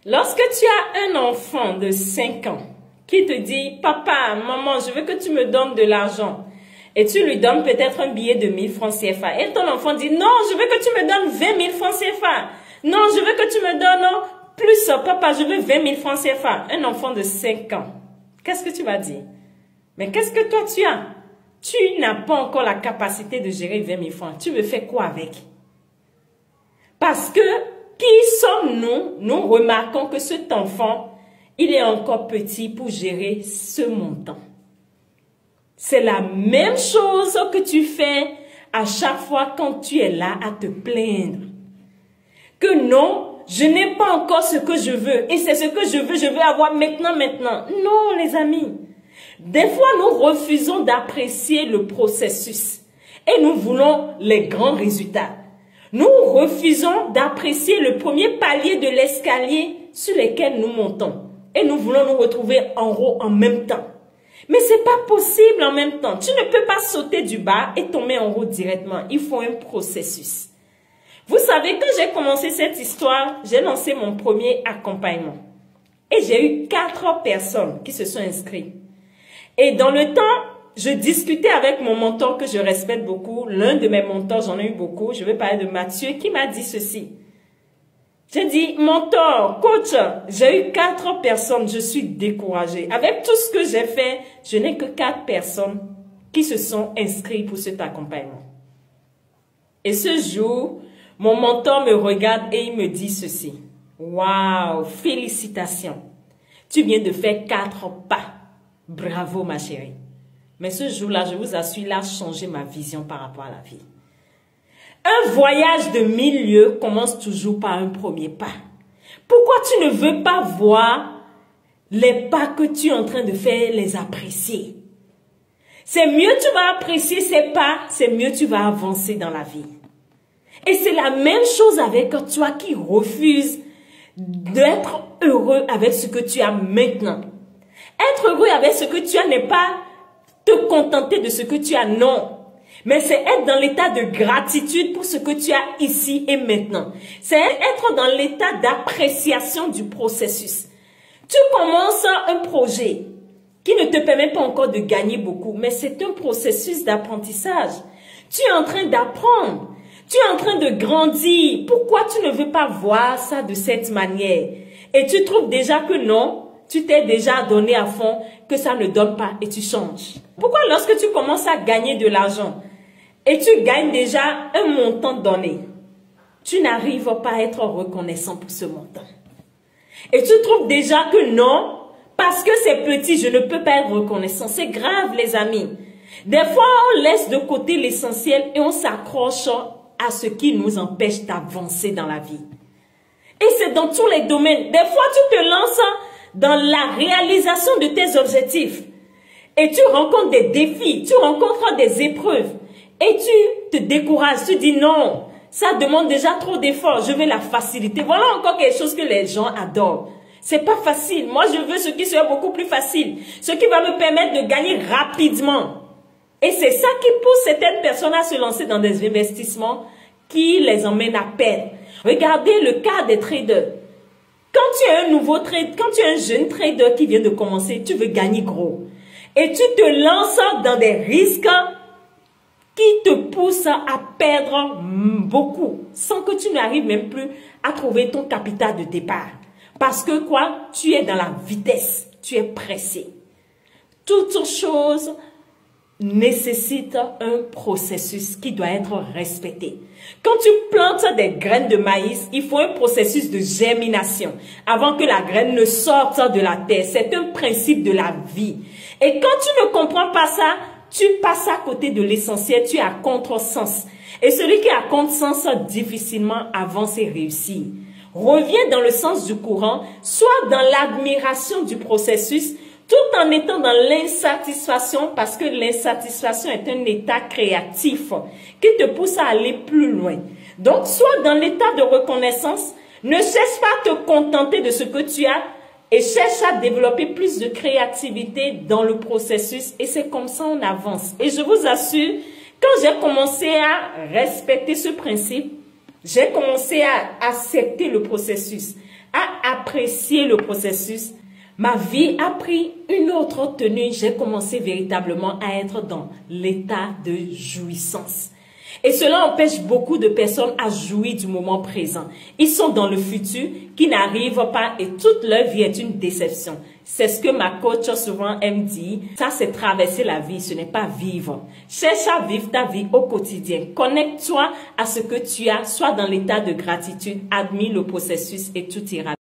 Lorsque tu as un enfant de 5 ans qui te dit « Papa, maman, je veux que tu me donnes de l'argent » et tu lui donnes peut-être un billet de 1000 francs CFA et ton enfant dit « Non, je veux que tu me donnes 20 000 francs CFA. Non, je veux que tu me donnes plus, papa, je veux 20 000 francs CFA. » Un enfant de 5 ans, qu'est-ce que tu vas dire? Mais qu'est-ce que toi tu as? Tu n'as pas encore la capacité de gérer 20 000 francs. Tu veux faire quoi avec? Parce que, qui sommes-nous? Nous remarquons que cet enfant, il est encore petit pour gérer ce montant. C'est la même chose que tu fais à chaque fois quand tu es là à te plaindre. Que non, je n'ai pas encore ce que je veux. Et c'est ce que je veux avoir maintenant. Non, les amis. Des fois, nous refusons d'apprécier le processus. Et nous voulons les grands résultats. Nous refusons d'apprécier le premier palier de l'escalier sur lequel nous montons. Et nous voulons nous retrouver en haut en même temps. Mais ce n'est pas possible en même temps. Tu ne peux pas sauter du bas et tomber en haut directement. Il faut un processus. Vous savez, quand j'ai commencé cette histoire, j'ai lancé mon premier accompagnement. Et j'ai eu 4 personnes qui se sont inscrites. Et dans le temps, je discutais avec mon mentor que je respecte beaucoup. L'un de mes mentors, j'en ai eu beaucoup. Je vais parler de Mathieu qui m'a dit ceci. J'ai dit, mentor, coach, j'ai eu 4 personnes, je suis découragée. Avec tout ce que j'ai fait, je n'ai que 4 personnes qui se sont inscrites pour cet accompagnement. Et ce jour, mon mentor me regarde et il me dit ceci. Waouh, félicitations. Tu viens de faire 4 pas. Bravo, ma chérie. Mais ce jour-là, je vous assure, il a changé ma vision par rapport à la vie. Un voyage de 1000 lieues commence toujours par un premier pas. Pourquoi tu ne veux pas voir les pas que tu es en train de faire, les apprécier? C'est mieux tu vas apprécier ces pas, c'est mieux tu vas avancer dans la vie. Et c'est la même chose avec toi qui refuses d'être heureux avec ce que tu as maintenant. Être heureux avec ce que tu as n'est pas te contenter de ce que tu as, non. Mais c'est être dans l'état de gratitude pour ce que tu as ici et maintenant. C'est être dans l'état d'appréciation du processus. Tu commences un projet qui ne te permet pas encore de gagner beaucoup, mais c'est un processus d'apprentissage. Tu es en train d'apprendre. Tu es en train de grandir. Pourquoi tu ne veux pas voir ça de cette manière? Et tu trouves déjà que non, tu t'es déjà donné à fond, que ça ne donne pas et tu changes. Pourquoi lorsque tu commences à gagner de l'argent et tu gagnes déjà un montant donné, tu n'arrives pas à être reconnaissant pour ce montant? Et tu trouves déjà que non, parce que c'est petit, je ne peux pas être reconnaissant. C'est grave, les amis. Des fois, on laisse de côté l'essentiel et on s'accroche à ce qui nous empêche d'avancer dans la vie. Et c'est dans tous les domaines. Des fois, tu te lances dans la réalisation de tes objectifs. Et tu rencontres des défis, tu rencontres des épreuves. Et tu te décourages, tu dis non, ça demande déjà trop d'efforts, je veux la facilité. Voilà encore quelque chose que les gens adorent. C'est pas facile. Moi, je veux ce qui soit beaucoup plus facile. Ce qui va me permettre de gagner rapidement. Et c'est ça qui pousse certaines personnes à se lancer dans des investissements qui les emmènent à perdre. Regardez le cas des traders. Quand tu es un nouveau trader, quand tu es un jeune trader qui vient de commencer, tu veux gagner gros. Et tu te lances dans des risques qui te poussent à perdre beaucoup, sans que tu n'arrives même plus à trouver ton capital de départ. Parce que quoi? Tu es dans la vitesse, tu es pressé. Toute chose nécessite un processus qui doit être respecté. Quand tu plantes des graines de maïs, il faut un processus de germination avant que la graine ne sorte de la terre. C'est un principe de la vie. Et quand tu ne comprends pas ça, tu passes à côté de l'essentiel, tu es à contresens. Et celui qui est à contresens difficilement avance et réussit. Reviens dans le sens du courant, soit dans l'admiration du processus, tout en étant dans l'insatisfaction, parce que l'insatisfaction est un état créatif qui te pousse à aller plus loin. Donc, sois dans l'état de reconnaissance, ne cherche pas à te contenter de ce que tu as et cherche à développer plus de créativité dans le processus et c'est comme ça on avance. Et je vous assure, quand j'ai commencé à respecter ce principe, j'ai commencé à accepter le processus, à apprécier le processus, ma vie a pris une autre tenue. J'ai commencé véritablement à être dans l'état de jouissance. Et cela empêche beaucoup de personnes à jouir du moment présent. Ils sont dans le futur qui n'arrive pas et toute leur vie est une déception. C'est ce que ma coach souvent aime dire. Ça, c'est traverser la vie, ce n'est pas vivre. Cherche à vivre ta vie au quotidien. Connecte-toi à ce que tu as, sois dans l'état de gratitude, admire le processus et tout ira bien.